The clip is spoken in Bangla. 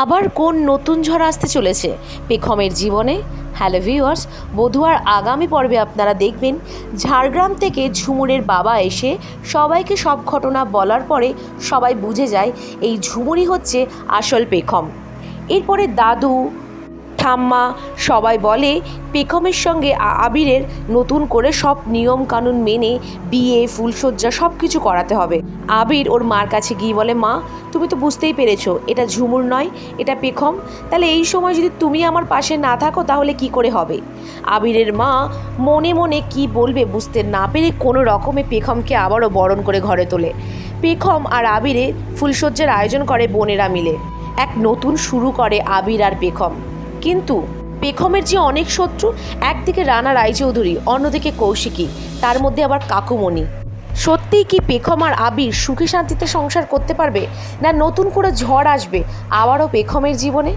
আবার কোন নতুন ঝড় আসতে চলেছে পেখমের জীবনে? হ্যালো ভিউয়ার্স, বধুয়ার আগামী পর্বে আপনারা দেখবেন ঝাড়গ্রাম থেকে ঝুমুরের বাবা এসে সবাইকে সব ঘটনা বলার পরে সবাই বুঝে যায় এই ঝুমুরই হচ্ছে আসল পেখম। এরপরে দাদু ঠাম্মা সবাই বলে পেখমের সঙ্গে আবিরের নতুন করে সব নিয়ম কানুন মেনে বিয়ে ফুলসজ্জা সব কিছু করাতে হবে। আবির ওর মার কাছে গিয়ে বলে, মা তুমি তো বুঝতেই পেরেছো এটা ঝুমুর নয়, এটা পেখম। তাহলে এই সময় যদি তুমি আমার পাশে না থাকো তাহলে কি করে হবে? আবিরের মা মনে মনে কি বলবে বুঝতে না পেরে কোনো রকমে পেখমকে আবারও বরণ করে ঘরে তোলে। পেখম আর আবিরে ফুলসজ্জার আয়োজন করে বোনেরা মিলে। এক নতুন শুরু করে আবির আর পেখম। কিন্তু পেখমের যে অনেক শত্রু, একদিকে রানা রায়চৌধুরী, অন্যদিকে কৌশিকী, তার মধ্যে আবার কাকুমণি। সত্যিই কি পেখম আর আবির সুখে শান্তিতে সংসার করতে পারবে, না নতুন করে ঝড় আসবে আবারও পেখমের জীবনে?